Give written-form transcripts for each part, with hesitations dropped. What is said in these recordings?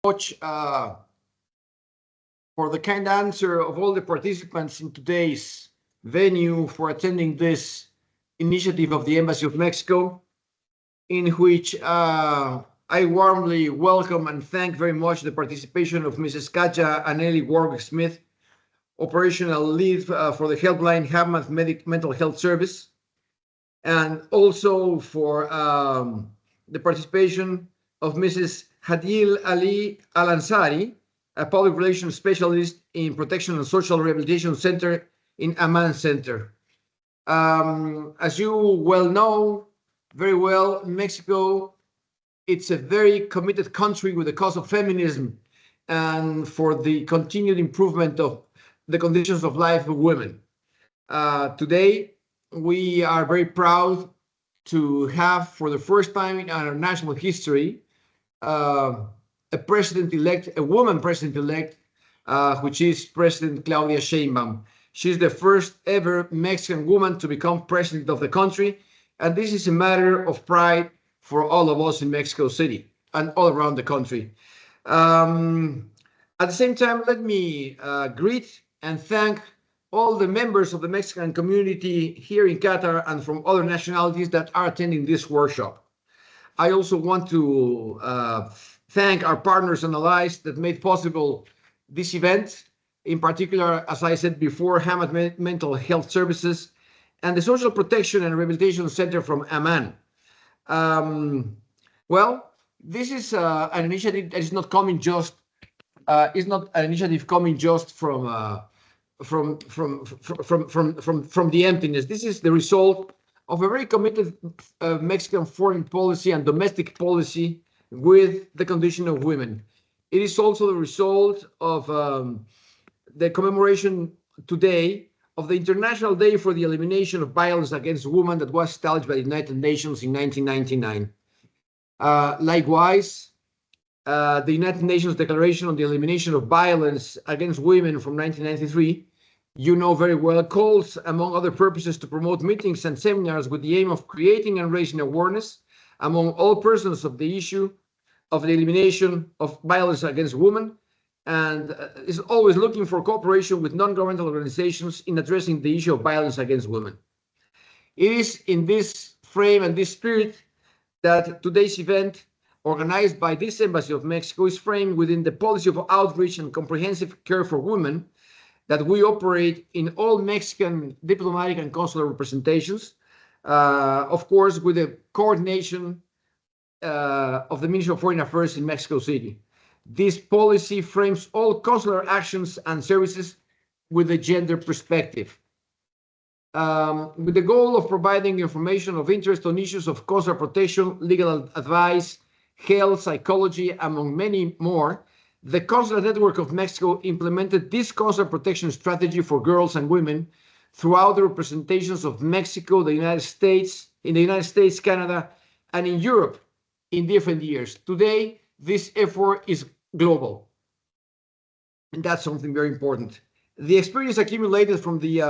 Much for the kind answer of all the participants in today's venue for attending this initiative of the Embassy of Mexico, in which I warmly welcome and thank very much the participation of Mrs. Katja Anneli Warwick-Smith, operational lead for the helpline Hamad Mental Health Service, and also for the participation of Mrs. Hadil Ali Al-Ansari, a public relations specialist in Protection and Social Rehabilitation Center in Aman Center. As you well know very well, Mexico, it's a very committed country with the cause of feminism and for the continued improvement of the conditions of life of women. Today, we are very proud to have, for the first time in our national history, a president-elect, a woman president-elect, which is President Claudia Sheinbaum. She's the first ever Mexican woman to become president of the country, and this is a matter of pride for all of us in Mexico City and all around the country. At the same time, let me greet and thank all the members of the Mexican community here in Qatar and from other nationalities that are attending this workshop. I also want to thank our partners and allies that made possible this event, in particular, as I said before, Hamad Mental Health Services and the Social Protection and Rehabilitation Center from Aman. Well, this is an initiative that is not coming just, is not an initiative coming just from the emptiness. This is the result of a very committed Mexican foreign policy and domestic policy with the condition of women. It is also the result of the commemoration today of the International Day for the Elimination of Violence against Women that was established by the United Nations in 1999. Likewise, the United Nations Declaration on the Elimination of Violence against Women from 1993, you know very well, calls, among other purposes, to promote meetings and seminars with the aim of creating and raising awareness among all persons of the issue of the elimination of violence against women, and is always looking for cooperation with non-governmental organizations in addressing the issue of violence against women. It is in this frame and this spirit that today's event, organized by this Embassy of Mexico, is framed within the policy of outreach and comprehensive care for women that we operate in all Mexican diplomatic and consular representations, of course, with the coordination of the Ministry of Foreign Affairs in Mexico City. This policy frames all consular actions and services with a gender perspective, with the goal of providing information of interest on issues of consular protection, legal advice, health, psychology, among many more. The Consular Network of Mexico implemented this consular protection strategy for girls and women throughout the representations of Mexico, the United States, Canada, and in Europe in different years. Today, this effort is global, and that's something very important. The experience accumulated from the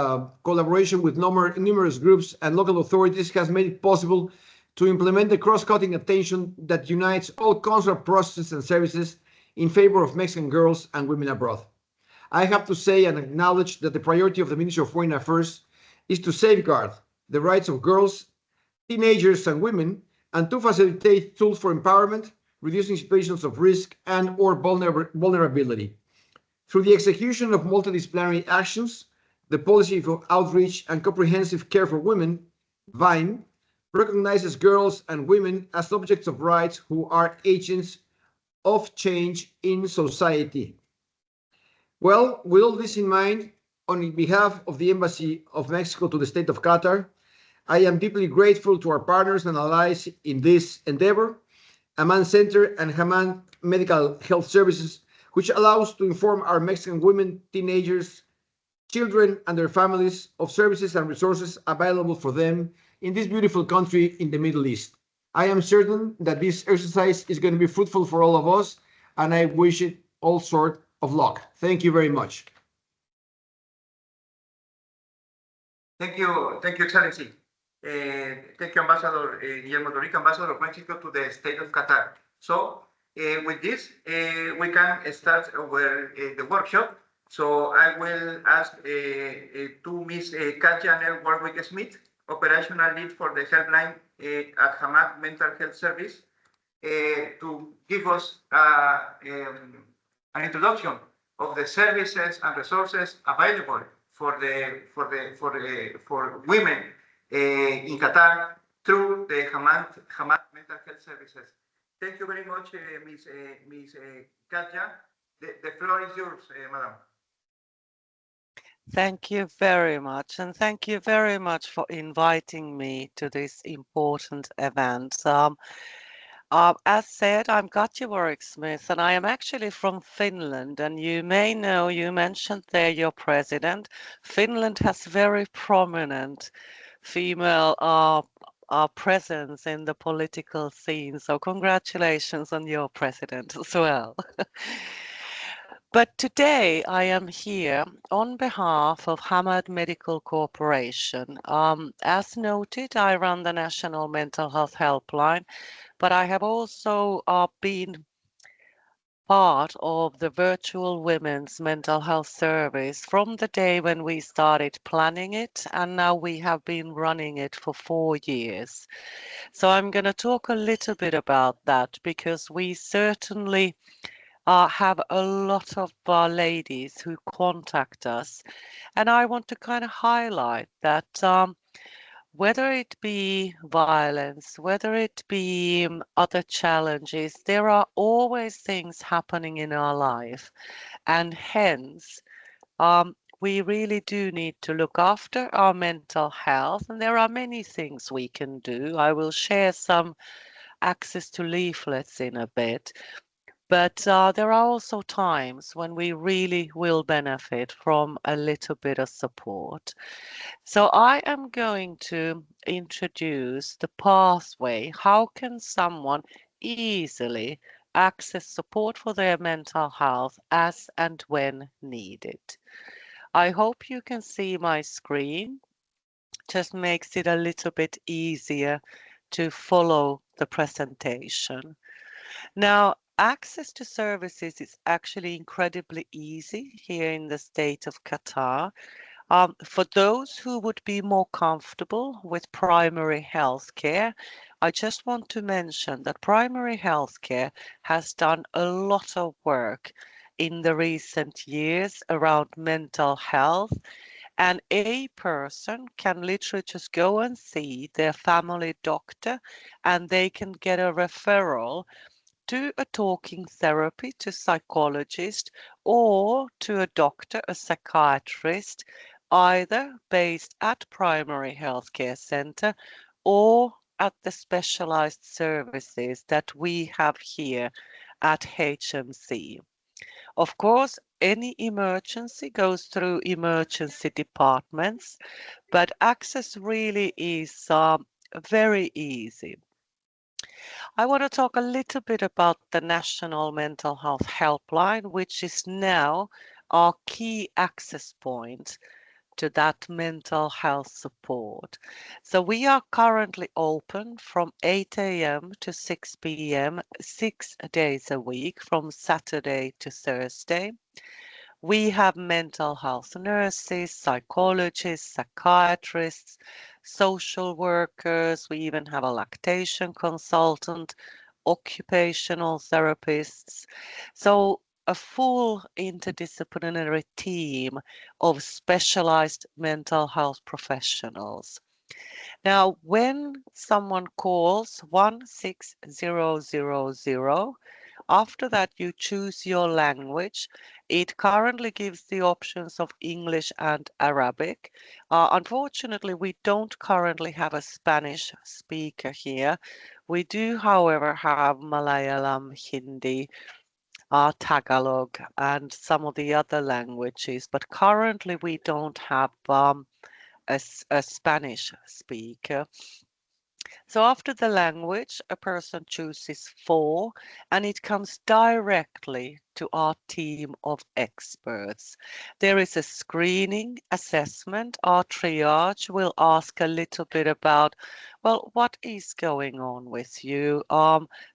collaboration with numerous groups and local authorities has made it possible to implement the cross-cutting attention that unites all consular processes and services in favor of Mexican girls and women abroad. I have to say and acknowledge that the priority of the Ministry of Foreign Affairs is to safeguard the rights of girls, teenagers, and women, and to facilitate tools for empowerment, reducing situations of risk and or vulnerability. Through the execution of multidisciplinary actions, the policy for outreach and comprehensive care for women, VINE, recognizes girls and women as subjects of rights who are agents of change in society. Well, with all this in mind, on behalf of the Embassy of Mexico to the State of Qatar, I am deeply grateful to our partners and allies in this endeavor, Aman Center and Hamad Medical Health Services, which allows to inform our Mexican women, teenagers, children, and their families of services and resources available for them in this beautiful country in the Middle East. I am certain that this exercise is going to be fruitful for all of us, and I wish it all sort of luck. Thank you very much. Thank you, Excellency. Thank you, Ambassador Guillermo Doric, Ambassador of Mexico to the State of Qatar. So With this, we can start the workshop. So I will ask to Ms. Katja Warwick-Smith, operational lead for the helpline at Hamad Mental Health Service, to give us an introduction of the services and resources available for women in Qatar through the Hamad Mental Health Services. Thank you very much, Ms. Katja. The floor is yours, Madam. Thank you very much, and thank you very much for inviting me to this important event. As said, I'm Katja Warwick-Smith, and I am actually from Finland. And you may know, you mentioned there your president. Finland has very prominent female presence in the political scene. So congratulations on your president as well. But today I am here on behalf of Hamad Medical Corporation. As noted, I run the National Mental Health Helpline, but I have also been part of the virtual women's mental health service from the day when we started planning it, and now we have been running it for 4 years. So I'm going to talk a little bit about that because we certainly have a lot of ladies who contact us. And I want to kind of highlight that whether it be violence, whether it be other challenges, there are always things happening in our life. And hence, we really do need to look after our mental health. And there are many things we can do. I will share some access to leaflets in a bit. But there are also times when we really will benefit from a little bit of support. So I am going to introduce the pathway. How can someone easily access support for their mental health as and when needed? I hope you can see my screen. Just makes it a little bit easier to follow the presentation. Now, access to services is actually incredibly easy here in the state of Qatar. For those who would be more comfortable with primary health care, I just want to mention that primary health care has done a lot of work in the recent years around mental health, and a person can literally just go and see their family doctor and they can get a referral to a talking therapy, to psychologist, or to a doctor, a psychiatrist, either based at primary healthcare center or at the specialized services that we have here at HMC. Of course, any emergency goes through emergency departments, but access really is very easy. I want to talk a little bit about the National Mental Health Helpline, which is now our key access point to that mental health support. So we are currently open from 8 a.m. to 6 p.m., 6 days a week, from Saturday to Thursday. We have mental health nurses, psychologists, psychiatrists, social workers. We even have a lactation consultant, occupational therapists. So a full interdisciplinary team of specialized mental health professionals. Now, when someone calls 16000, after that you choose your language. It currently gives the options of English and Arabic. Unfortunately, we don't currently have a Spanish speaker here. We do, however, have Malayalam, Hindi, Tagalog, and some of the other languages, but currently we don't have a Spanish speaker. So after the language, a person chooses 4, and it comes directly to our team of experts. There is a screening assessment. Our triage will ask a little bit about, well, what is going on with you?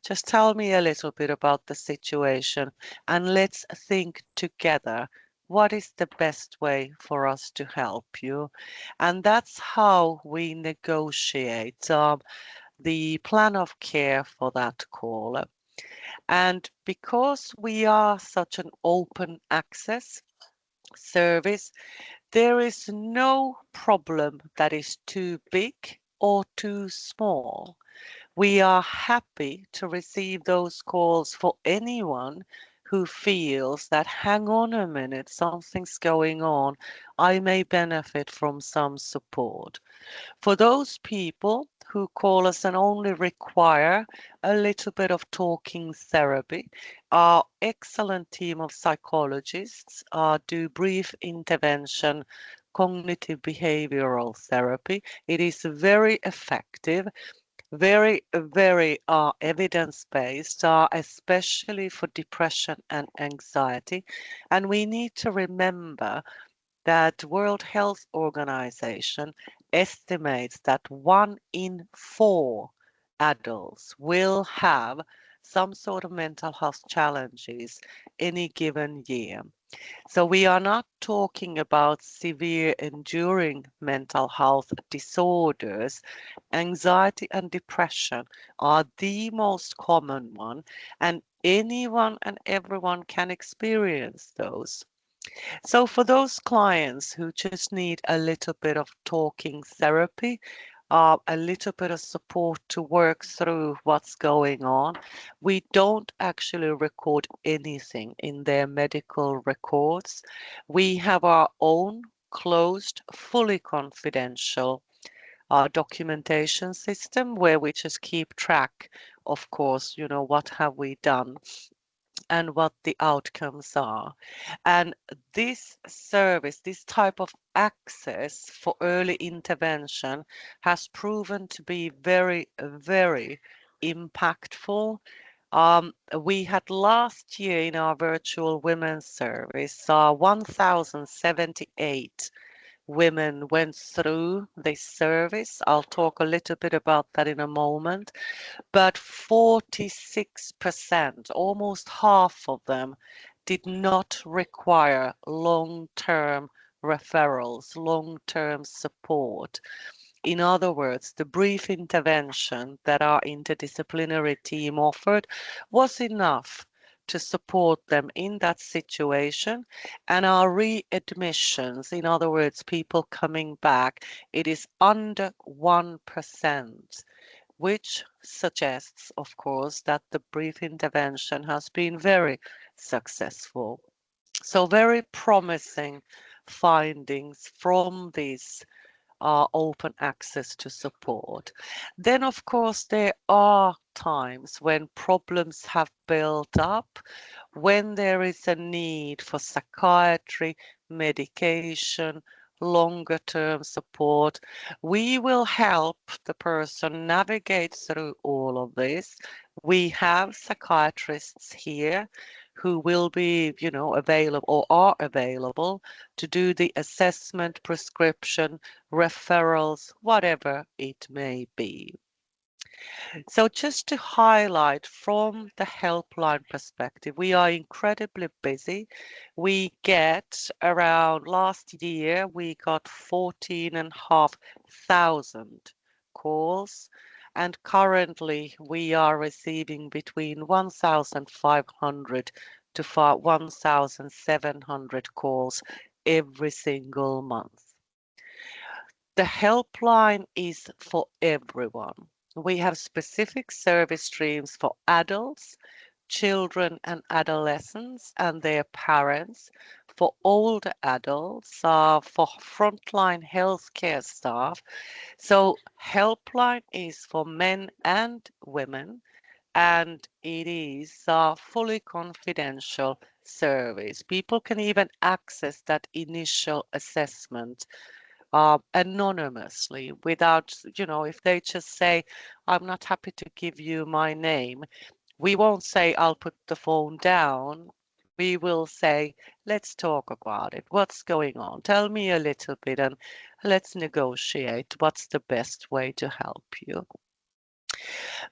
Just tell me a little bit about the situation and let's think together. What is the best way for us to help you? And that's how we negotiate the plan of care for that call. And because we are such an open access service, there is no problem that is too big or too small. We are happy to receive those calls for anyone who feels that, hang on a minute, something's going on. I may benefit from some support. For those people who call us and only require a little bit of talking therapy, our excellent team of psychologists do brief intervention cognitive behavioral therapy. It is very effective, very evidence-based, especially for depression and anxiety. And we need to remember that World Health Organization estimates that 1 in 4 adults will have some sort of mental health challenges any given year. So we are not talking about severe enduring mental health disorders. Anxiety and depression are the most common one, and anyone and everyone can experience those. So for those clients who just need a little bit of talking therapy, a little bit of support to work through what's going on, we don't actually record anything in their medical records. We have our own closed, fully confidential documentation system where we just keep track, of course, what have we done and what the outcomes are. And this service, this type of access for early intervention has proven to be very impactful. We had last year in our virtual women's service, 1,078 women went through this service. I'll talk a little bit about that in a moment, but 46%, almost half of them, did not require long-term referrals, long-term support. In other words, the brief intervention that our interdisciplinary team offered was enough to support them in that situation. And our readmissions, in other words, people coming back, it is under 1%, which suggests, of course, that the brief intervention has been very successful. So very promising findings from these open access to support. Then, of course, there are times when problems have built up, when there is a need for psychiatry, medication, longer term support. We will help the person navigate through all of this. We have psychiatrists here who will be, available or are available to do the assessment, prescription, referrals, whatever it may be. So just to highlight from the helpline perspective, we are incredibly busy. We get around, last year, we got 14,500 calls. And currently we are receiving between 1,500 to 1,700 calls every single month. The helpline is for everyone. We have specific service streams for adults, children and adolescents and their parents, for older adults, for frontline healthcare staff. So helpline is for men and women, and it is a fully confidential service. People can even access that initial assessment anonymously without, if they just say, I'm not happy to give you my name, we won't say, I'll put the phone down. We will say, let's talk about it. What's going on? Tell me a little bit and let's negotiate what's the best way to help you.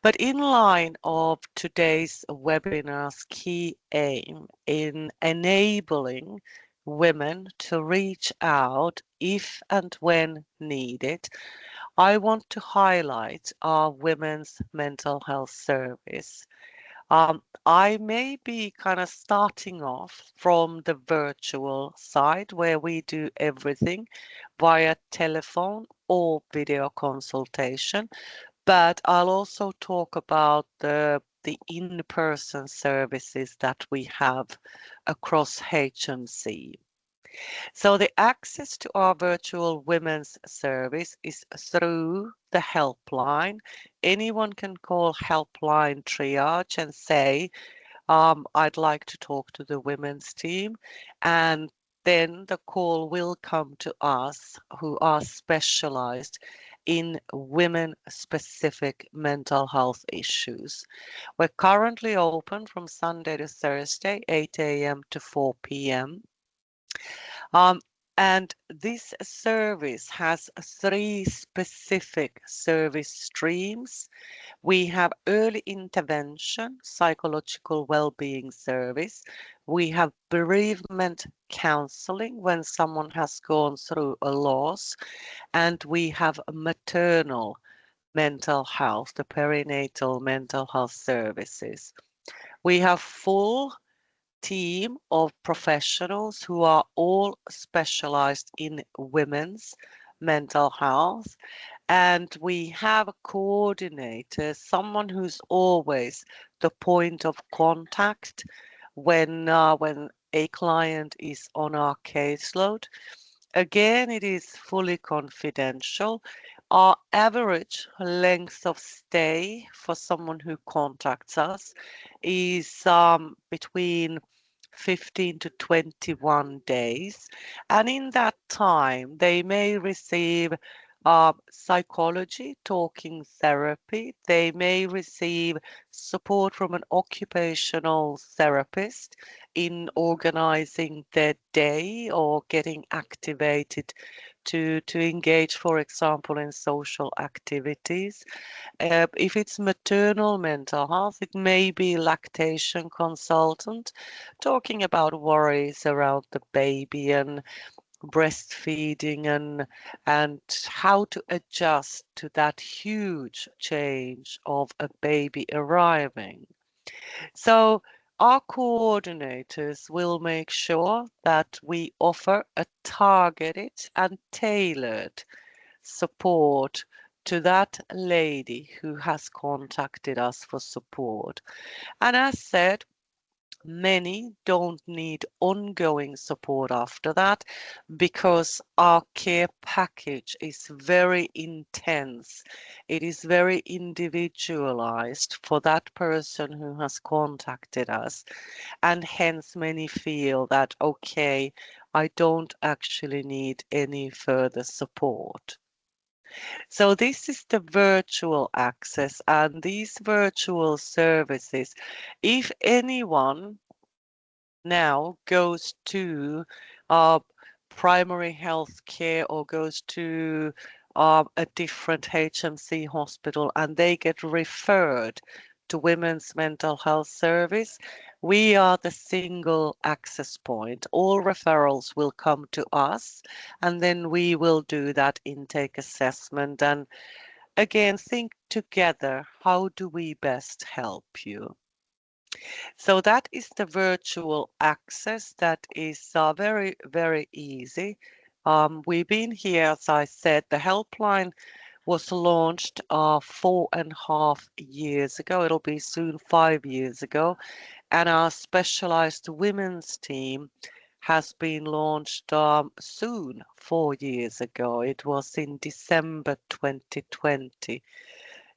But in line of today's webinar's key aim in enabling women to reach out if and when needed, I want to highlight our Women's Mental Health Service. I may be kind of starting off from the virtual side where we do everything via telephone or video consultation, but I'll also talk about the in-person services that we have across HMC. So the access to our virtual women's service is through the helpline. Anyone can call helpline triage and say, I'd like to talk to the women's team. And then the call will come to us who are specialized in women-specific mental health issues. We're currently open from Sunday to Thursday, 8 a.m. to 4 p.m. And this service has three specific service streams. We have early intervention, psychological well-being service. We have bereavement counseling when someone has gone through a loss. And we have maternal mental health, the perinatal mental health services. We have full team of professionals who are all specialized in women's mental health. And we have a coordinator, someone who's always the point of contact when a client is on our caseload. Again, it is fully confidential. Our average length of stay for someone who contacts us is between 15 to 21 days. And in that time, they may receive psychology, talking therapy. They may receive support from an occupational therapist in organizing their day or getting activated to engage, for example, in social activities. If it's maternal mental health, it may be lactation consultant talking about worries around the baby and breastfeeding and how to adjust to that huge change of a baby arriving. So our coordinators will make sure that we offer a targeted and tailored support to that lady who has contacted us for support. And as said, many don't need ongoing support after that because our care package is very intense. It is very individualized for that person who has contacted us. And hence many feel that, okay, I don't actually need any further support. So this is the virtual access and these virtual services. If anyone now goes to primary health care or goes to a different HMC hospital and they get referred to Women's Mental Health Service, we are the single access point. All referrals will come to us and then we will do that intake assessment and again think together, how do we best help you? So that is the virtual access that is very, very easy. We've been here, as I said, the helpline was launched 4.5 years ago. It'll be soon 5 years ago. And our specialized women's team has been launched soon 4 years ago. It was in December 2020.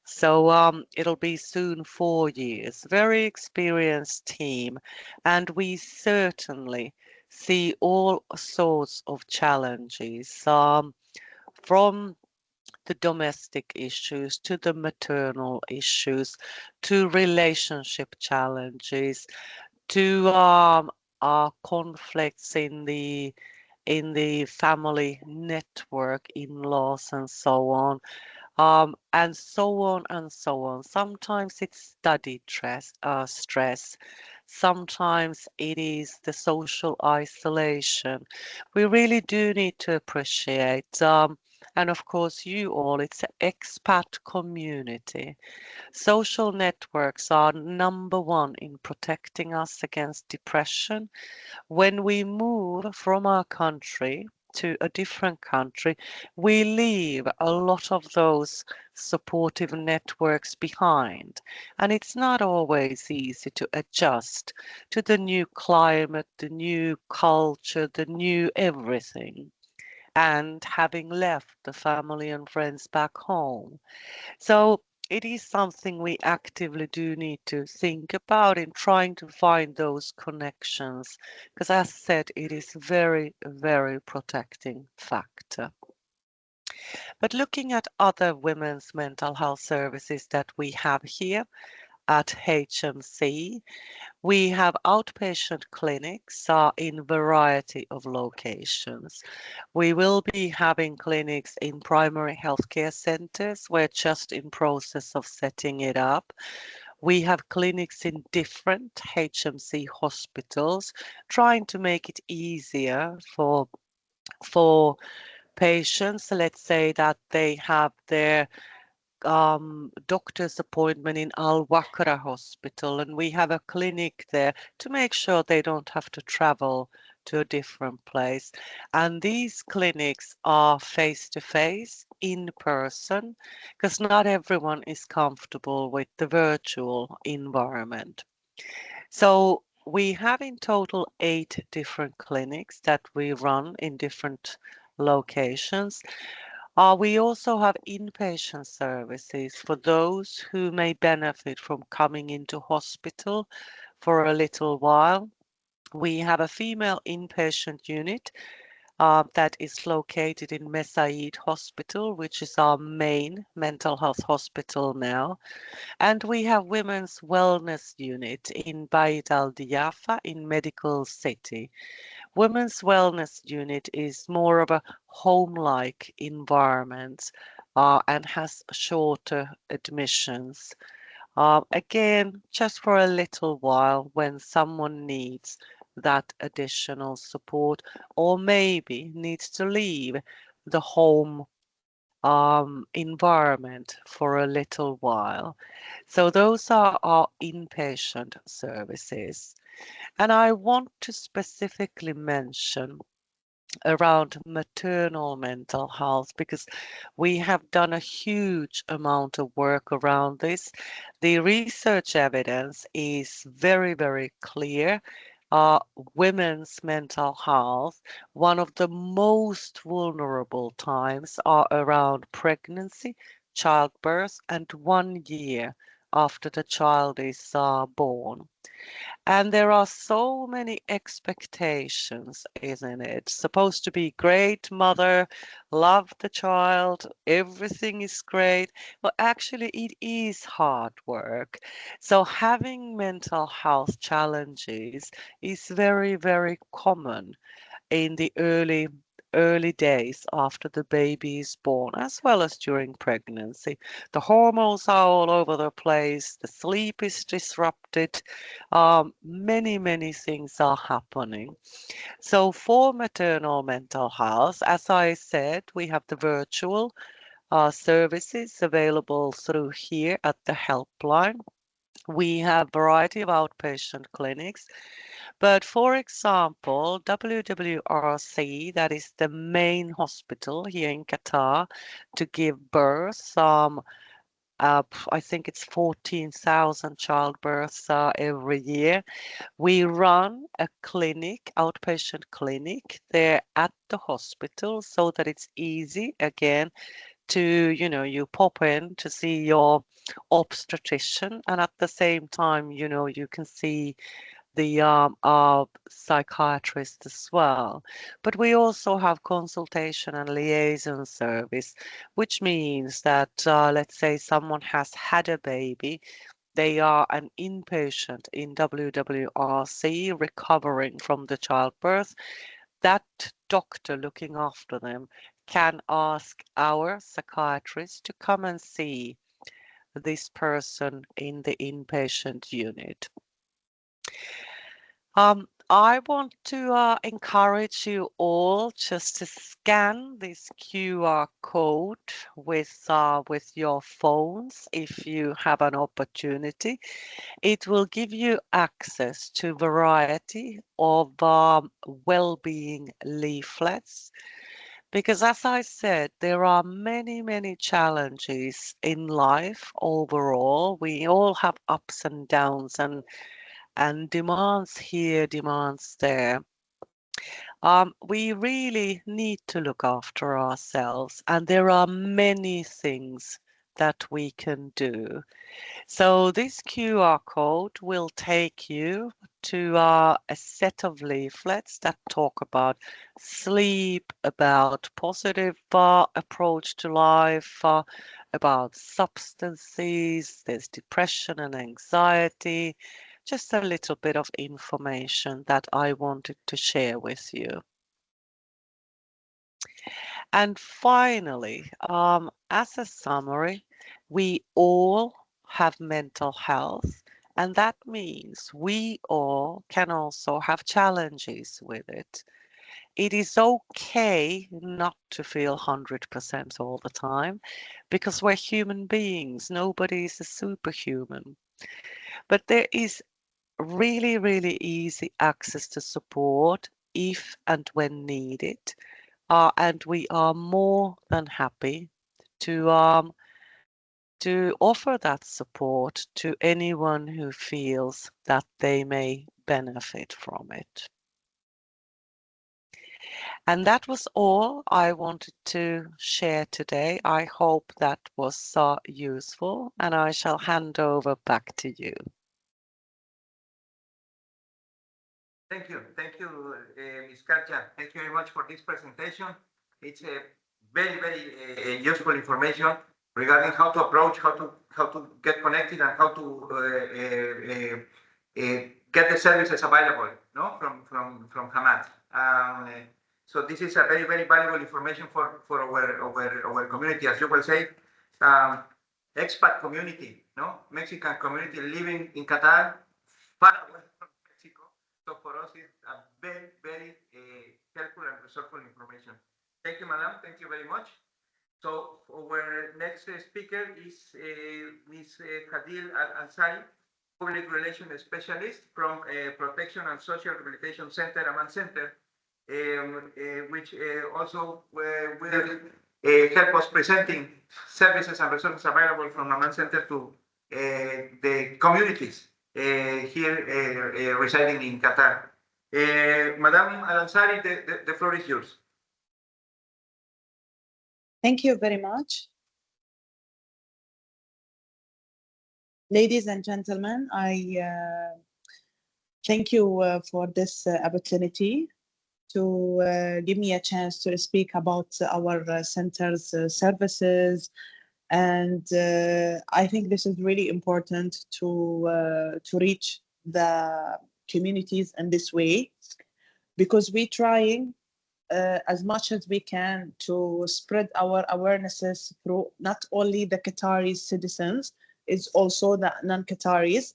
So it'll be soon 4 years. Very experienced team, and we certainly see all sorts of challenges from the domestic issues to the maternal issues to relationship challenges to conflicts in the family network, in-laws and so on. And so on and so on. Sometimes it's study stress. Sometimes it is the social isolation. We really do need to appreciate, and of course, you all, it's an expat community. Social networks are number one in protecting us against depression. When we move from our country to a different country, we leave a lot of those supportive networks behind. And it's not always easy to adjust to the new climate, the new culture, the new everything. And having left the family and friends back home. So it is something we actively do need to think about in trying to find those connections, because as said, it is very, very protecting factor. But looking at other women's mental health services that we have here at HMC, we have outpatient clinics in variety of locations. We will be having clinics in primary healthcare centers. We're just in process of setting it up. We have clinics in different HMC hospitals, trying to make it easier for patients. Let's say that they have their doctor's appointment in Al Wakra Hospital, and we have a clinic there to make sure they don't have to travel to a different place. And these clinics are face to face, in person, because not everyone is comfortable with the virtual environment. So we have in total 8 different clinics that we run in different locations. We also have inpatient services for those who may benefit from coming into hospital for a little while. We have a female inpatient unit that is located in Mesaid Hospital, which is our main mental health hospital now. And we have women's wellness unit in Bait al Diafa in Medical City. Women's Wellness Unit is more of a home-like environment and has shorter admissions. Again, just for a little while when someone needs that additional support or maybe needs to leave the home environment for a little while. So those are our inpatient services. And I want to specifically mention around maternal mental health because we have done a huge amount of work around this. The research evidence is very, very clear. Women's mental health, one of the most vulnerable times are around pregnancy, childbirth, and 1 year after the child is born. And there are so many expectations, isn't it? Supposed to be great mother, love the child, everything is great. Well, actually, it is hard work. So having mental health challenges is very, very common in the early days after the baby is born, as well as during pregnancy. The hormones are all over the place, the sleep is disrupted, many things are happening. So for maternal mental health, as I said, we have the virtual services available through here at the helpline. We have a variety of outpatient clinics. But for example, WWRC, that is the main hospital here in Qatar to give birth, I think it's 14,000 childbirths every year. We run a clinic, outpatient clinic there at the hospital so that it's easy again to, you pop in to see your obstetrician and at the same time, you can see the psychiatrist as well. But we also have consultation and liaison service, which means that let's say someone has had a baby, they are an inpatient in WWRC recovering from the childbirth, that doctor looking after them can ask our psychiatrist to come and see this person in the inpatient unit. I want to encourage you all just to scan this QR code with your phones if you have an opportunity. It will give you access to a variety of well-being leaflets. Because as I said, there are many, many challenges in life overall. We all have ups and downs and demands here, demands there. We really need to look after ourselves, and there are many things that we can do. So this QR code will take you to a set of leaflets that talk about sleep, about positive approach to life, about substances, there's depression and anxiety, just a little bit of information that I wanted to share with you. And finally, as a summary, we all have mental health, and that means we all can also have challenges with it. It is okay not to feel 100% all the time because we're human beings. Nobody is a superhuman. But there is really, really easy access to support if and when needed. And we are more than happy to offer that support to anyone who feels that they may benefit from it. And that was all I wanted to share today. I hope that was useful, and I shall hand over back to you. Thank you, Ms. Katja. Thank you very much for this presentation. It's a very, very useful information regarding how to approach, how to get connected, and how to get the services available, no, from Hamad. So this is a very, very valuable information for our community, as you will say, expat community, no, Mexican community living in Qatar, far away from Mexico. So for us, it's a very, very helpful and resourceful information. Thank you, madam. Thank you very much. So our next speaker is Ms. Hadil Al-Ansari, Public Relations Specialist from Protection and Social Rehabilitation Center, Aman Center, which also will help us presenting services and resources available from Aman Center to the communities here residing in Qatar. Madam Al-Ansari, the floor is yours. Thank you very much. Ladies and gentlemen, I thank you for this opportunity to give me a chance to speak about our center's services. And I think this is really important to reach the communities in this way, because we're trying as much as we can to spread our awarenesses through not only the Qatari citizens, it's also the non-Qataris.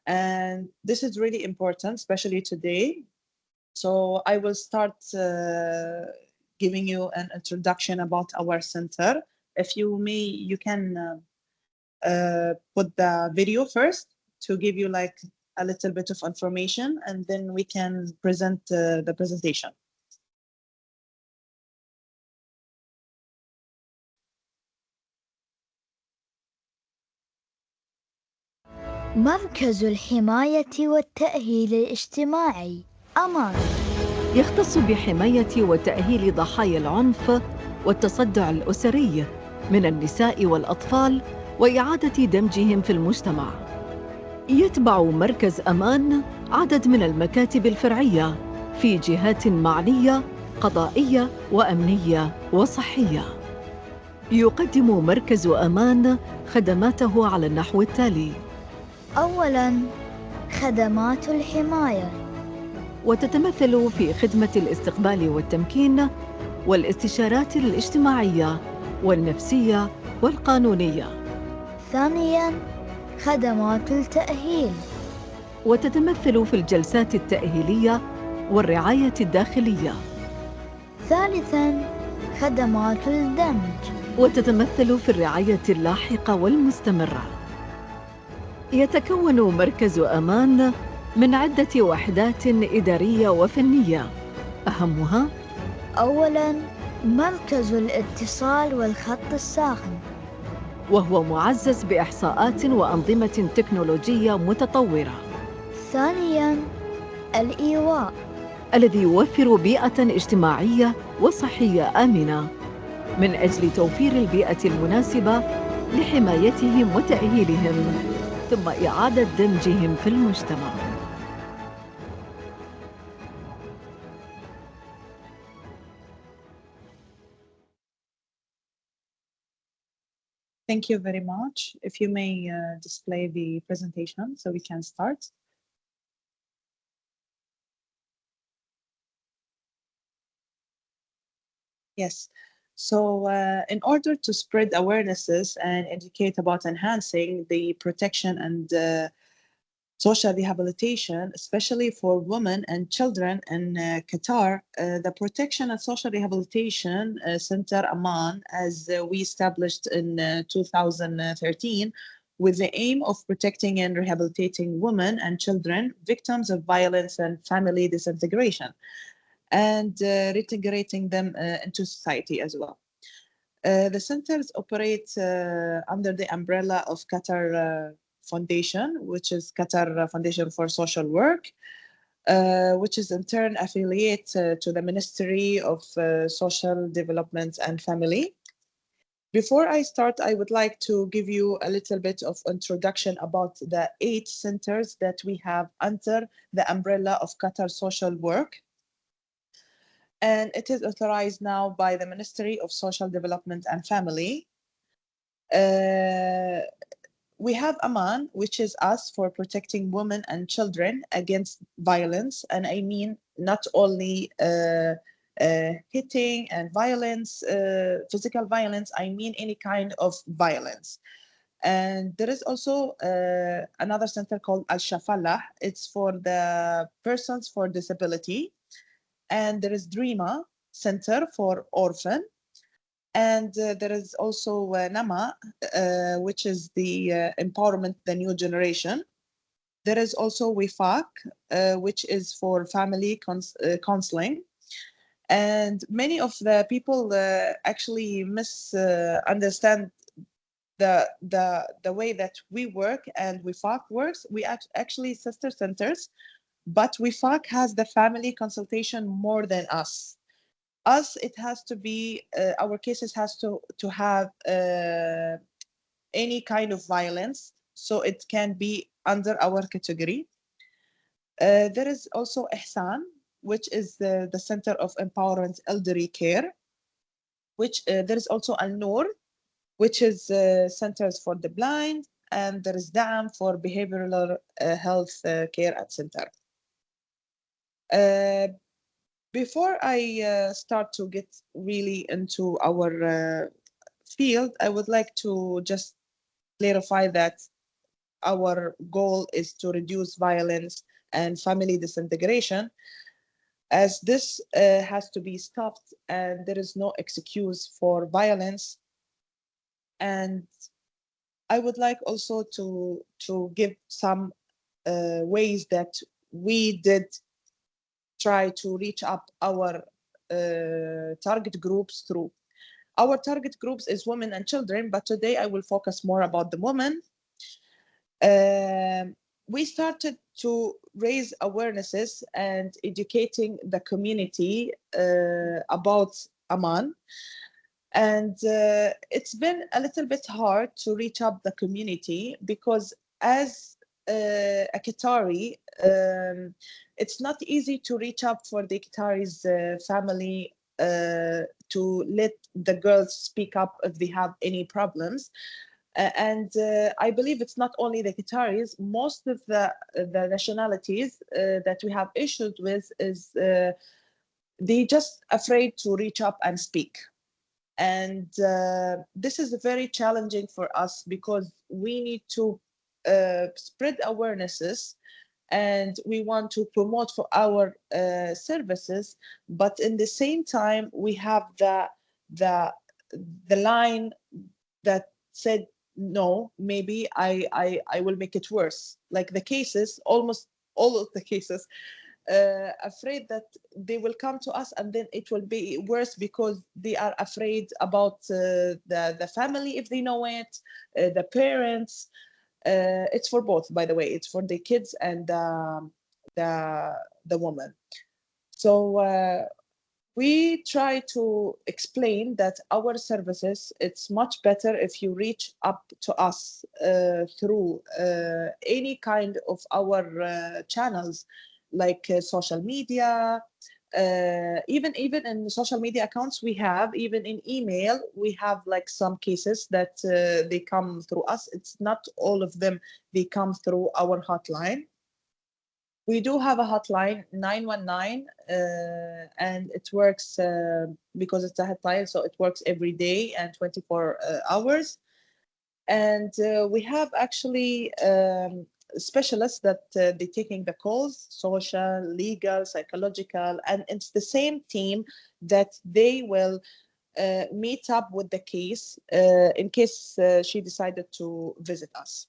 And this is really important, especially today. So I will start giving you an introduction about our center. If you may, you can put the video first to give you like a little bit of information, and then we can present the presentation. مركز الحماية والتأهيل الاجتماعي أمان يختص بحماية وتأهيل ضحايا العنف والتصدع الأسري من النساء والأطفال وإعادة دمجهم في المجتمع. يتبع مركز أمان عدد من المكاتب الفرعية في جهات معنية قضائية وأمنية وصحية. يقدم مركز أمان خدماته على النحو التالي: أولاً خدمات الحماية، وتتمثل في خدمة الاستقبال والتمكين والاستشارات الاجتماعية والنفسية والقانونية. ثانياً خدمات التأهيل، وتتمثل في الجلسات التأهيلية والرعاية الداخلية. ثالثاً خدمات الدمج، وتتمثل في الرعاية اللاحقة والمستمرة. يتكون مركز أمان من عدة وحدات إدارية وفنية، أهمها: أولاً مركز الاتصال والخط الساخن، وهو معزز بإحصاءات وأنظمة تكنولوجية متطورة. ثانياً الإيواء، الذي يوفر بيئة اجتماعية وصحية آمنة من أجل توفير البيئة المناسبة لحمايتهم وتأهيلهم ثم إعادة دمجهم في المجتمع. Thank you very much. If you may display the presentation so we can start. Yes. So in order to spread awarenesses and educate about enhancing the protection and social rehabilitation, especially for women and children in Qatar, the Protection and Social Rehabilitation Center Aman, as we established in 2013, with the aim of protecting and rehabilitating women and children victims of violence and family disintegration, and reintegrating them into society as well. The centers operate under the umbrella of Qatar Foundation, which is Qatar Foundation for Social Work, which is in turn affiliate to the Ministry of Social Development and Family. Before I start, I would like to give you a little bit of introduction about the 8 centers that we have under the umbrella of Qatar Social Work. And it is authorized now by the Ministry of Social Development and Family. We have Aman, which is us for protecting women and children against violence. And I mean not only hitting and violence, physical violence, I mean any kind of violence. And there is also another center called Al-Shafalah. It's for the persons for disability. And there is Dreama Center for Orphan. And there is also Nama, which is the empowerment, the new generation. There is also WIFAC, which is for family counseling. And many of the people actually misunderstand the way that we work and WIFAC works. We actually sister centers, but WIFAC has the family consultation more than us. Us, it has to be, our cases has to have any kind of violence, so it can be under our category. There is also Ihsan, which is the Center of Empowerment Elderly Care, which there is also Al-Noor, which is centers for the blind, and there is Da'am for behavioral health care at center. Before I start to get really into our field, I would like to just clarify that our goal is to reduce violence and family disintegration, as this has to be stopped and there is no excuse for violence. And I would like also to give some ways that we did try to reach up our target groups through. Our target groups is women and children, but today I will focus more about the women. We started to raise awarenesses and educating the community about Aman. And it's been a little bit hard to reach up the community because as a Qatari, it's not easy to reach up for the Qatari's family to let the girls speak up if they have any problems. I believe it's not only the Qataris. Most of the nationalities that we have issues with is they just afraid to reach up and speak. And this is very challenging for us because we need to spread awarenesses, and we want to promote for our services, but in the same time we have the line that said no, maybe I will make it worse. Like the cases, almost all of the cases, afraid that they will come to us and then it will be worse because they are afraid about the family if they know it, the parents. It's for both, by the way. It's for the kids and the woman. So we try to explain that our services, it's much better if you reach up to us through any kind of our channels, like social media, even in social media accounts we have, even in email we have like some cases that they come through us. It's not all of them, they come through our hotline. We do have a hotline 919 and it works because it's a hotline, so it works every day and 24 hours. And we have actually specialists that they're taking the calls, social, legal, psychological, and it's the same team that they will meet up with the case in case she decided to visit us.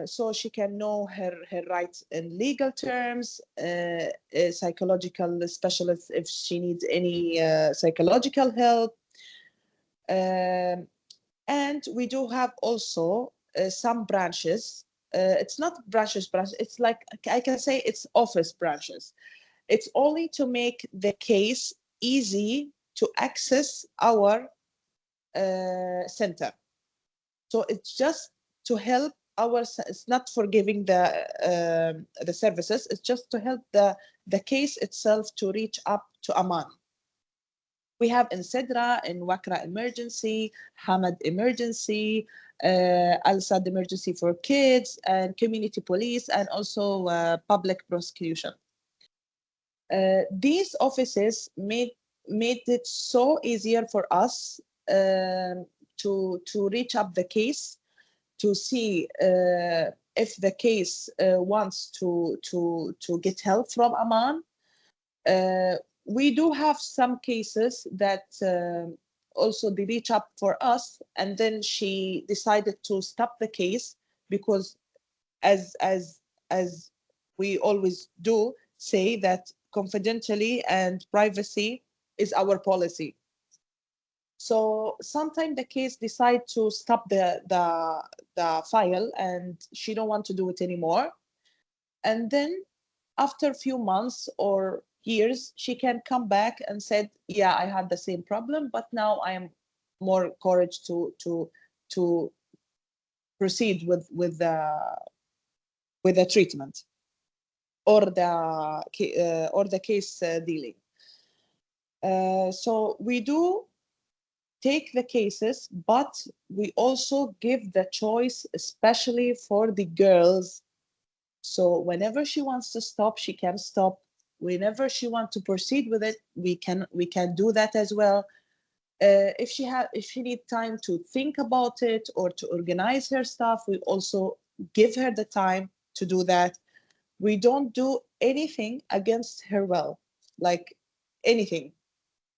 So she can know her rights in legal terms, a psychological specialist if she needs any psychological help. And we do have also some branches. It's not branches, it's like, I can say it's office branches. It's only to make the case easy to access our center. So it's just to help it's not for giving the services, it's just to help the case itself to reach up to Aman. We have in Sidra, in Wakra emergency, Hamad emergency, Al-Sad emergency for kids, and community police, and also public prosecution. These offices made it so easier for us to reach up the case, to see if the case wants to get help from Aman. We do have some cases that also they reach up for us, and then she decided to stop the case because, as we always do, say that confidentiality and privacy is our policy. So sometimes the case decide to stop the file and she don't want to do it anymore. And then after a few months or years, she can come back and said, yeah, I had the same problem, but now I am more courage to proceed with the treatment or the case dealing. So we do take the cases, but we also give the choice, especially for the girls. So whenever she wants to stop, she can stop. Whenever she wants to proceed with it, we can do that as well. If she needs time to think about it or to organize her stuff, we also give her the time to do that. We don't do anything against her will, like anything.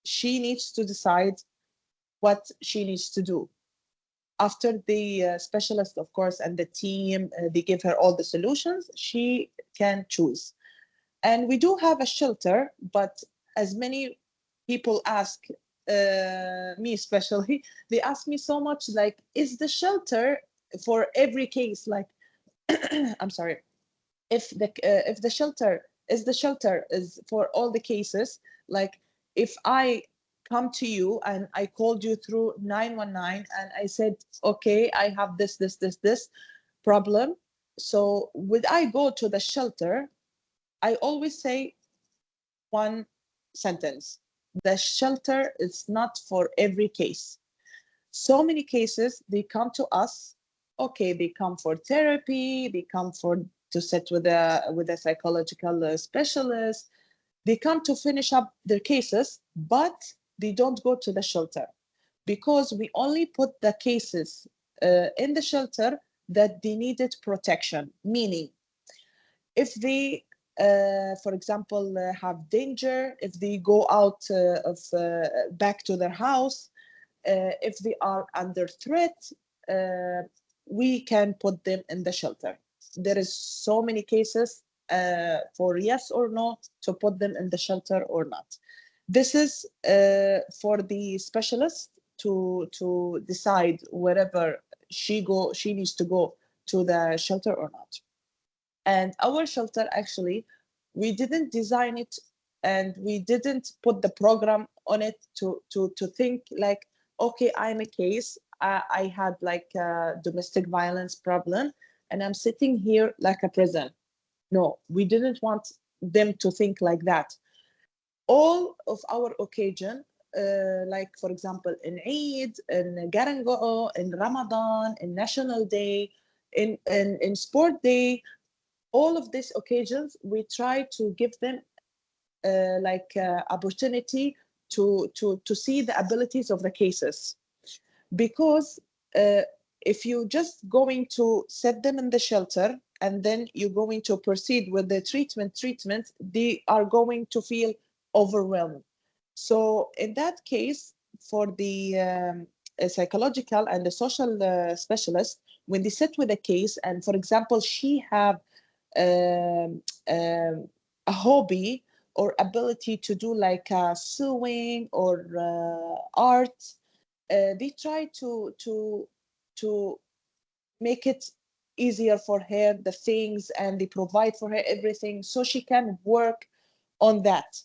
She needs to decide what she needs to do. After the specialist, of course, and the team, they give her all the solutions, she can choose. And we do have a shelter, but as many people ask, me especially, they ask me so much, like, is the shelter for every case? Like, I'm sorry, if the shelter is for all the cases, like if I come to you and I called you through 919 and I said, okay, I have this problem, so would I go to the shelter? I always say one sentence: the shelter is not for every case. So many cases, they come to us. Okay, they come for therapy, they come to sit with a psychological specialist. They come to finish up their cases, but they don't go to the shelter because we only put the cases in the shelter that they needed protection. Meaning, if they, for example, have danger, if they go out back to their house, if they are under threat, we can put them in the shelter. There is so many cases for yes or no to put them in the shelter or not. This is for the specialist to decide wherever she needs to go to the shelter or not. And our shelter, actually, we didn't design it and we didn't put the program on it to think like, okay, I'm a case, I had like a domestic violence problem and I'm sitting here like a prison. No, we didn't want them to think like that. All of our occasion, like for example, in Eid, in Garango, in Ramadan, in National Day, in Sport Day, all of these occasions, we try to give them opportunity to see the abilities of the cases. Because if you just going to set them in the shelter and then you're going to proceed with the treatment, they are going to feel overwhelmed. So in that case, for the psychological and the social specialist, when they sit with a case and, for example, she have a hobby or ability to do like sewing or art, they try to make it easier for her, the things, and they provide for her everything so she can work on that.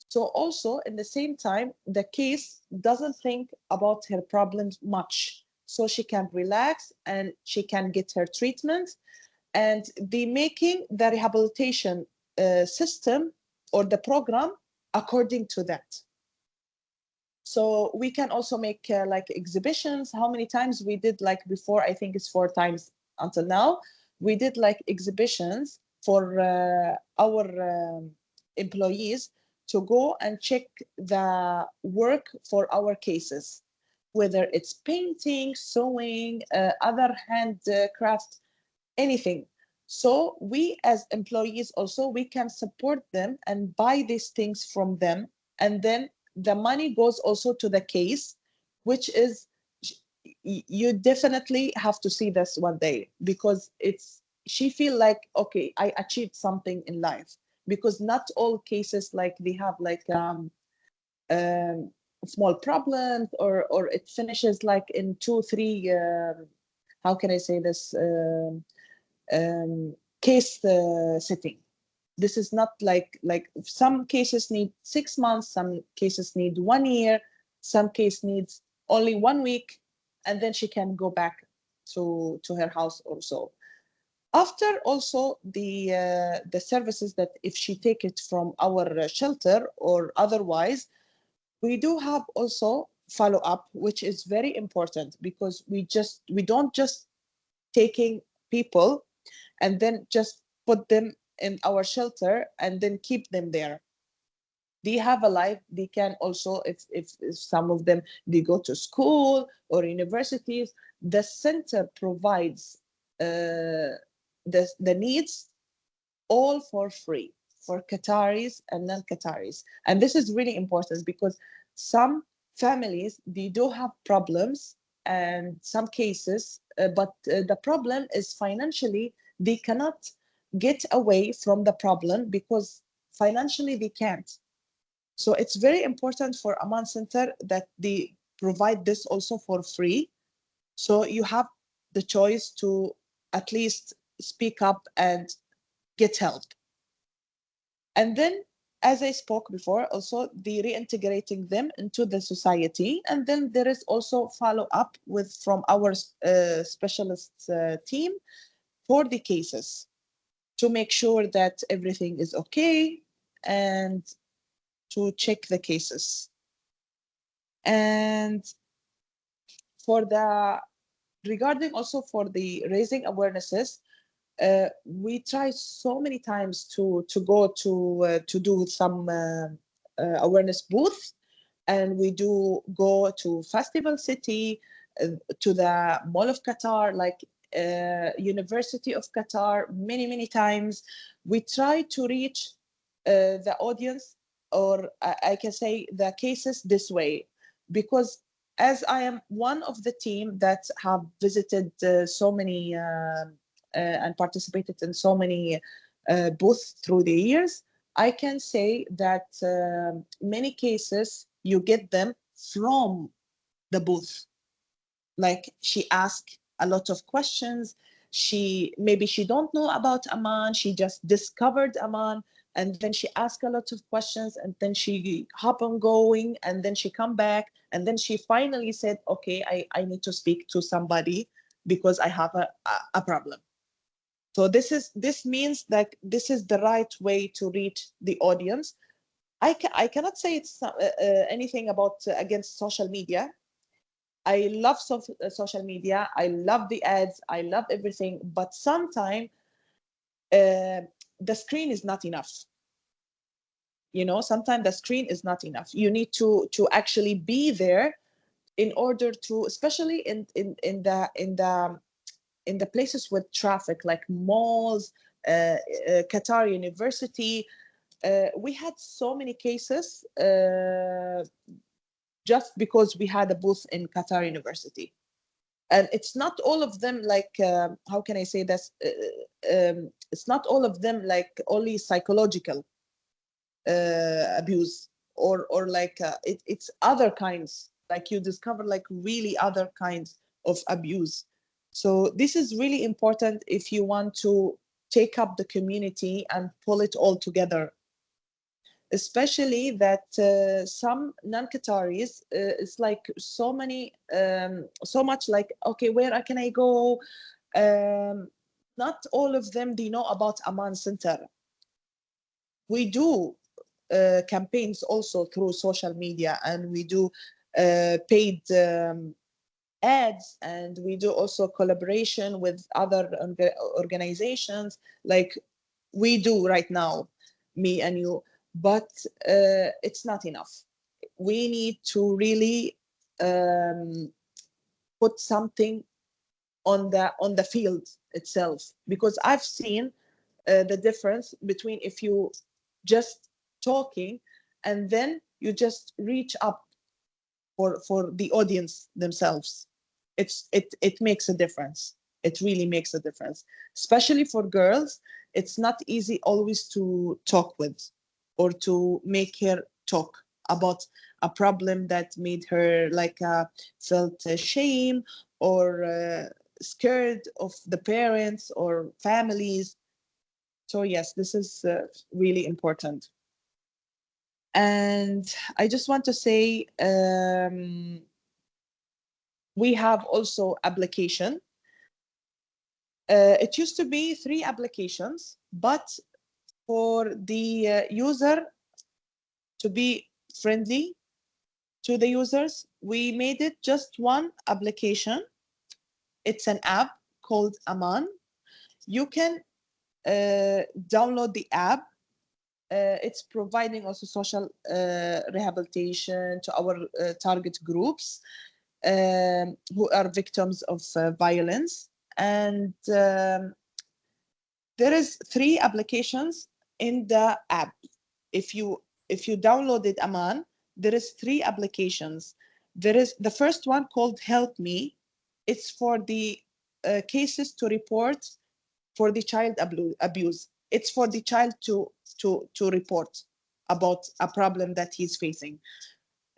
So also in the same time, the case doesn't think about her problems much, so she can relax and she can get her treatment. And they making the rehabilitation system or the program according to that. So we can also make like exhibitions. How many times we did, like before, I think it's 4 times until now, we did like exhibitions for our employees to go and check the work for our cases, whether it's painting, sewing, other handcraft, anything. So we as employees also, we can support them and buy these things from them. And then the money goes also to the case, which is, you definitely have to see this one day, because she feel like, okay, I achieved something in life. Because not all cases, like they have like small problems, or it finishes like in 2-3 how can I say this, case sitting. This is not like some cases need 6 months, some cases need 1 year, some case needs only 1 week, and then she can go back to her house or so. After also the services that if she take it from our shelter or otherwise, we do have also follow up, which is very important, because we don't just taking people and then just put them in our shelter and then keep them there. They have a life. They can also, if some of them, they go to school or universities, the center provides the needs all for free for Qataris and non-Qataris. And this is really important, because some families, they do have problems and some cases, but the problem is financially, they cannot get away from the problem because financially they can't. So it's very important for Aman Center that they provide this also for free. So you have the choice to at least speak up and get help. And then, as I spoke before, also the reintegrating them into the society. And then there is also follow up from our specialist team for the cases to make sure that everything is okay and to check the cases. And for the regarding also for the raising awarenesses, we try so many times to go to do some awareness booth, and we do go to Festival City, to the Mall of Qatar, like University of Qatar, many times. We try to reach the audience, or I can say the cases this way, because as I am one of the team that have visited so many and participated in so many booths through the years, I can say that many cases you get them from the booth. Like, she asked a lot of questions. Maybe she don't know about Aman. She just discovered Aman, and then she asked a lot of questions, and then she hop on going, and then she come back, and then she finally said, okay, I need to speak to somebody because I have a problem. So this means that this is the right way to reach the audience. I cannot say it's anything about against social media. I love social media. I love the ads. I love everything. But sometimes the screen is not enough. You know, sometimes the screen is not enough. You need to actually be there in order to, especially in the places with traffic, like malls, Qatar University. We had so many cases just because we had a booth in Qatar University. And it's not all of them like, how can I say this? It's not all of them like only psychological abuse, or like it's other kinds, like you discover like really other kinds of abuse. So this is really important if you want to take up the community and pull it all together, especially that some non-Qataris, it's like so much like, okay, where can I go? Not all of them, they know about Aman Center. We do campaigns also through social media, and we do paid ads, and we do also collaboration with other organizations, like we do right now, me and you. But it's not enough. We need to really put something on the field itself, because I've seen the difference between if you just talking and then you just reach up for the audience themselves. It makes a difference. It really makes a difference, especially for girls. It's not easy always to talk with, or to make her talk about a problem that made her like felt shame, or scared of the parents or families. So yes, this is really important. And I just want to say, we have also application. It used to be 3 applications, but for the user to be friendly to the users, we made it just 1 application. It's an app called Aman. You can download the app. It's providing also social rehabilitation to our target groups who are victims of violence. And there is 3 applications in the app. If you downloaded Aman, there is 3 applications. There is the first one called Help Me. It's for the cases to report for the child abuse. It's for the child to report about a problem that he's facing.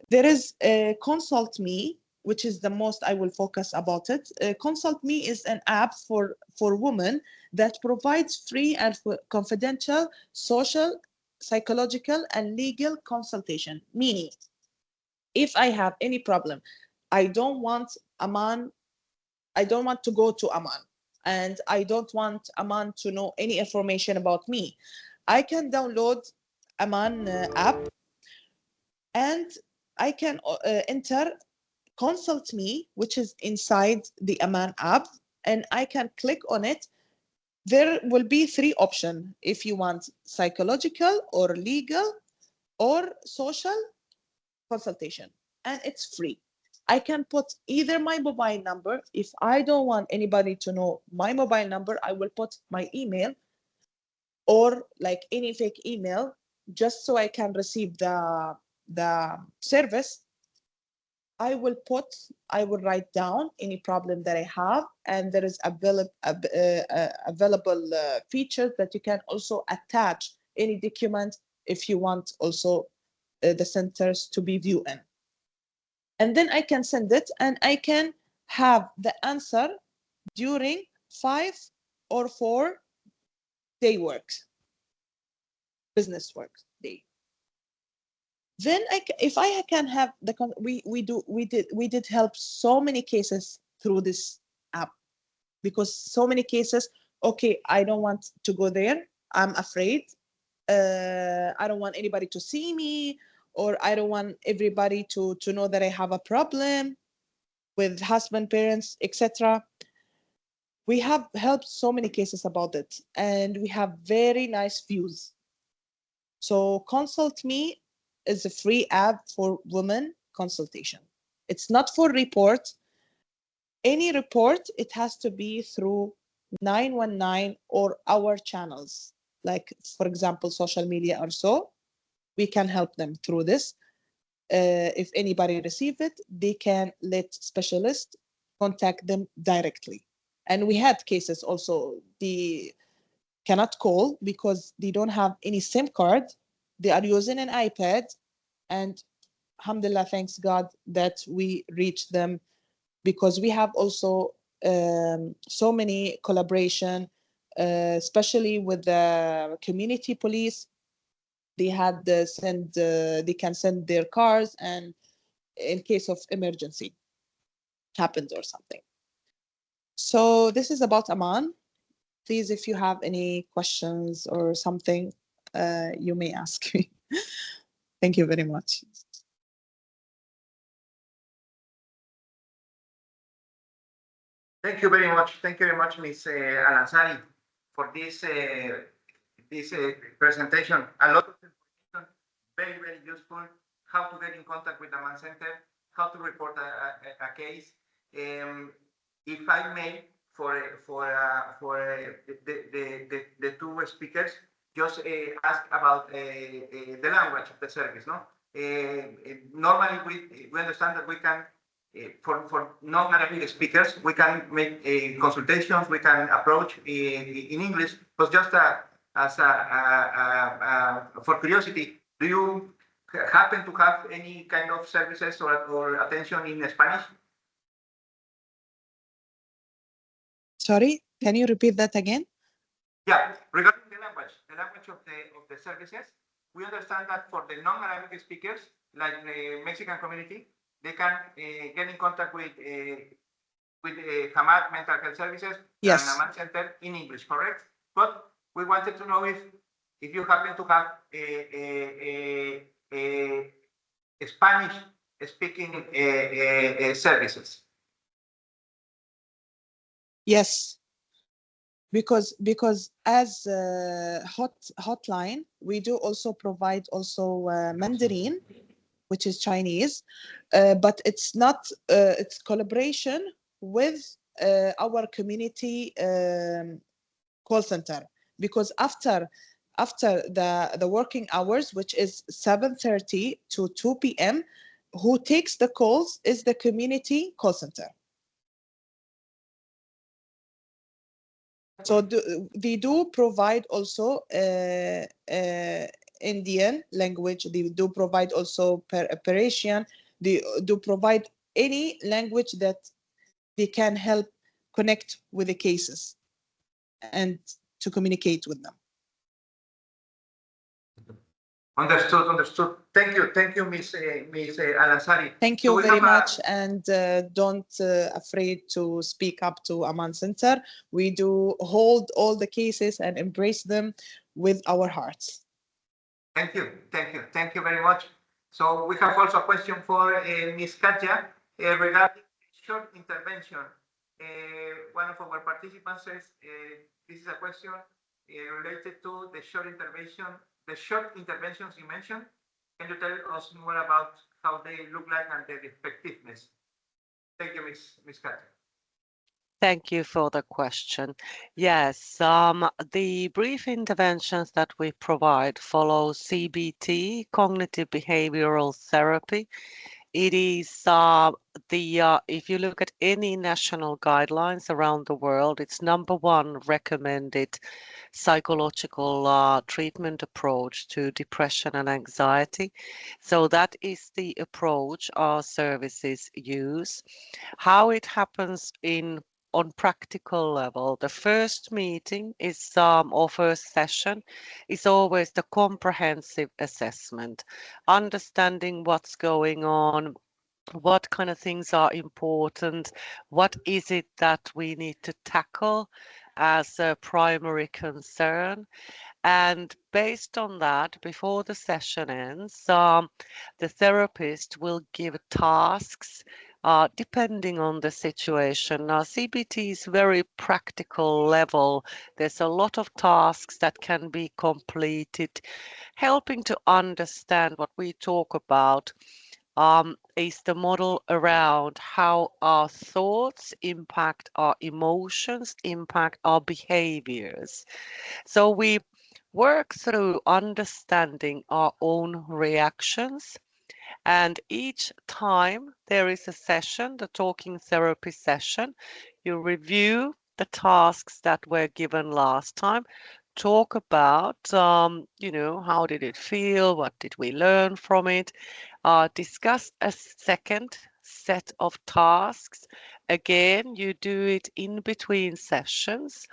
There is Consult Me, which is the most I will focus about it. Consult Me is an app for women that provides free and confidential social, psychological, and legal consultation. Meaning, if I have any problem, I don't want to go to Aman, and I don't want Aman to know any information about me. I can download Aman app, and I can enter Consult Me, which is inside the Aman app, and I can click on it. There will be 3 options if you want psychological or legal or social consultation, and it's free. I can put either my mobile number. If I don't want anybody to know my mobile number, I will put my email or like any fake email just so I can receive the service. I will write down any problem that I have, and there is available features that you can also attach any document if you want also the centers to be viewed in. And then I can send it, and I can have the answer during 5 or 4 day works, business work day. Then if I can have the we did help so many cases through this app, because so many cases, okay, I don't want to go there, I'm afraid, I don't want anybody to see me, or I don't want everybody to know that I have a problem with husband, parents, etc. We have helped so many cases about it, and we have very nice views. So Consult Me is a free app for women consultation. It's not for report. Any report, it has to be through 919 or our channels, like for example, social media or so. We can help them through this. If anybody receive it, they can let specialists contact them directly. And we had cases also, they cannot call because they don't have any SIM card. They are using an iPad, and alhamdulillah, thanks God that we reached them, because we have also so many collaboration, especially with the community police. They had they can send their cars, and in case of emergency happens or something. So this is about Aman. Please, if you have any questions or something, you may ask me. Thank you very much. Thank you very much. Thank you very much, Ms. Al-Ansari, for this presentation. A lot of information, very, very useful. How to get in contact with the Aman Center, how to report a case. If I may, for the 2 speakers, just ask about the language of the service. No, normally we understand that we can. For non-Arabic speakers, we can make consultations, we can approach in English, but just for curiosity, do you happen to have any kind of services or attention in Spanish? Sorry, can you repeat that again? Yeah, regarding the language of the services, we understand that for the non-Arabic speakers, like the Mexican community, they can get in contact with Hamad Mental Health Services Yes. and Aman Center in English, correct? But we wanted to know if you happen to have a Spanish-speaking services. Yes, because as hotline, we do also provide also Mandarin, which is Chinese, but it's not, it's collaboration with our community call center, because after the working hours, which is 7:30 to 2 p.m., who takes the calls is the community call center. So they do provide also Indian language. They do provide also Persian. They do provide any language that they can help connect with the cases and to communicate with them. Understood. Thank you, Ms. Al-Ansari. Thank you very much, and don't afraid to speak up to Aman Center. We do hold all the cases and embrace them with our hearts. Thank you very much. So we have also a question for Ms. Katja. Regarding short intervention, one of our participants says this is a question related to the short interventions you mentioned. Can you tell us more about how they look like and their effectiveness? Thank you, Ms. Katja. Thank you for the question. Yes, the brief interventions that we provide follow CBT, cognitive behavioral therapy. It is if you look at any national guidelines around the world, it's #1 recommended psychological treatment approach to depression and anxiety. So that is the approach our services use. How it happens on practical level, the first meeting is or first session is always the comprehensive assessment, understanding what's going on, what kind of things are important, what is it that we need to tackle as a primary concern. And based on that, before the session ends, the therapist will give tasks depending on the situation. Now, CBT is very practical level. There's a lot of tasks that can be completed, helping to understand what we talk about. Is the model around how our thoughts impact our emotions, impact our behaviors. So we work through understanding our own reactions. And each time there is a session, the talking therapy session, you review the tasks that were given last time, talk about, how did it feel? What did we learn from it? Discuss a second set of tasks. Again, you do it in between sessions.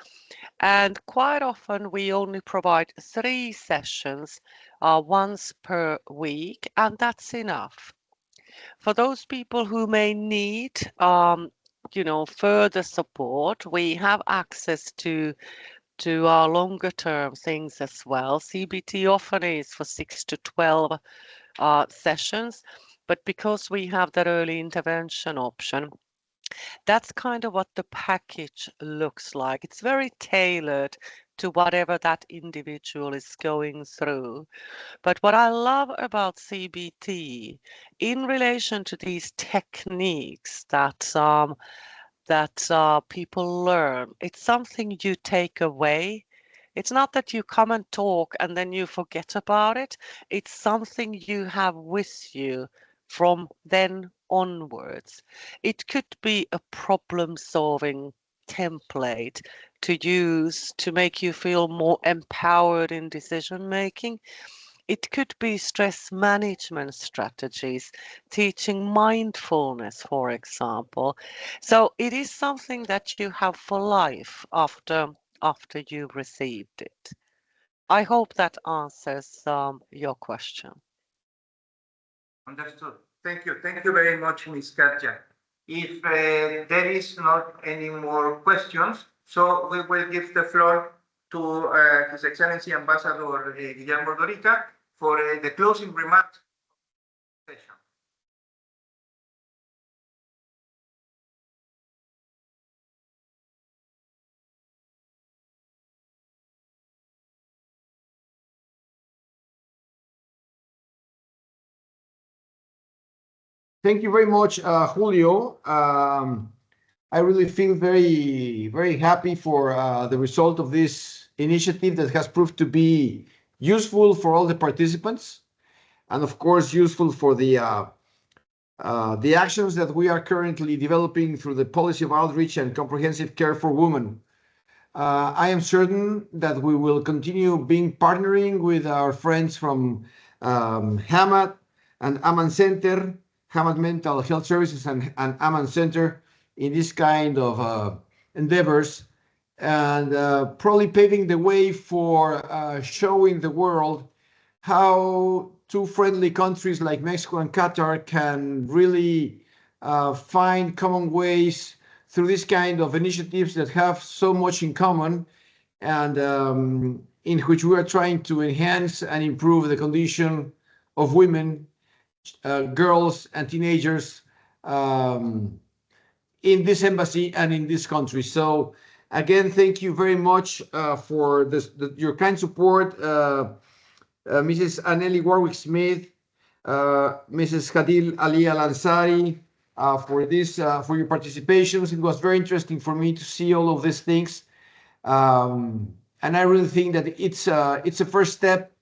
And quite often we only provide 3 sessions once per week, and that's enough. For those people who may need further support, we have access to our longer term things as well. CBT often is for 6 to 12 sessions, but because we have that early intervention option, that's kind of what the package looks like. It's very tailored to whatever that individual is going through. But what I love about CBT in relation to these techniques that people learn, it's something you take away. It's not that you come and talk and then you forget about it. It's something you have with you from then onwards. It could be a problem-solving template to use to make you feel more empowered in decision-making. It could be stress management strategies, teaching mindfulness, for example. So it is something that you have for life after you've received it. I hope that answers your question. Understood. Thank you. Thank you very much, Ms. Katja. If there is not any more questions, so we will give the floor to His Excellency Ambassador Guillermo Dorica for the closing remarks session. Thank you very much, Julio. I really feel very, very happy for the result of this initiative that has proved to be useful for all the participants, and of course useful for the actions that we are currently developing through the policy of outreach and comprehensive care for women. I am certain that we will continue partnering with our friends from Hamad and Aman Center, Hamad Mental Health Services and Aman Center in this kind of endeavors, and probably paving the way for showing the world how 2 friendly countries like Mexico and Qatar can really find common ways through this kind of initiatives that have so much in common, and in which we are trying to enhance and improve the condition of women, girls and teenagers in this embassy and in this country. So again, thank you very much for your kind support, Mrs. Anneli Warwick-Smith, Mrs. Khadil Ali Al-Ansari, for your participations. It was very interesting for me to see all of these things. And I really think that it's a first step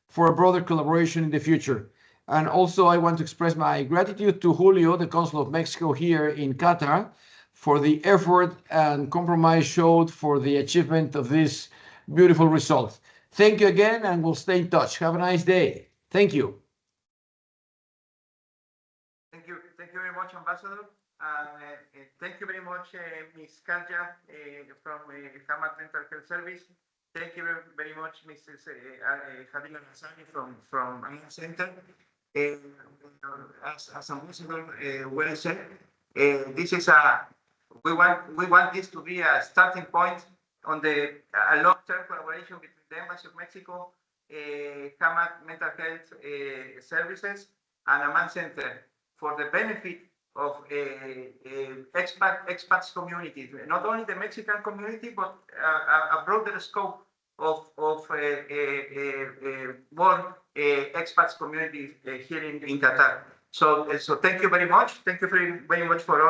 for a broader collaboration in the future. And also, I want to express my gratitude to Julio, the Consul of Mexico here in Qatar, for the effort and compromise showed for the achievement of this beautiful result. Thank you again, and we'll stay in touch. Have a nice day. Thank you. Thank you very much, Ambassador. And thank you very much, Ms. Kalja from Hamad Mental Health Service. Thank you very much, Mrs. Khadil Al-Ansari from Aman Center. As Ambassador well said, this is we want this to be a starting point on a long-term collaboration between the Embassy of Mexico, Hamad Mental Health Services, and Aman Center for the benefit of expats community, not only the Mexican community, but a broader scope of more expats community here in Qatar. So thank you very much. Thank you very much for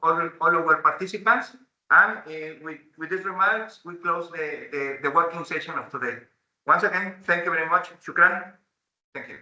all of our participants. And with these remarks, we close the working session of today. Once again, thank you very much. Shukran. Thank you.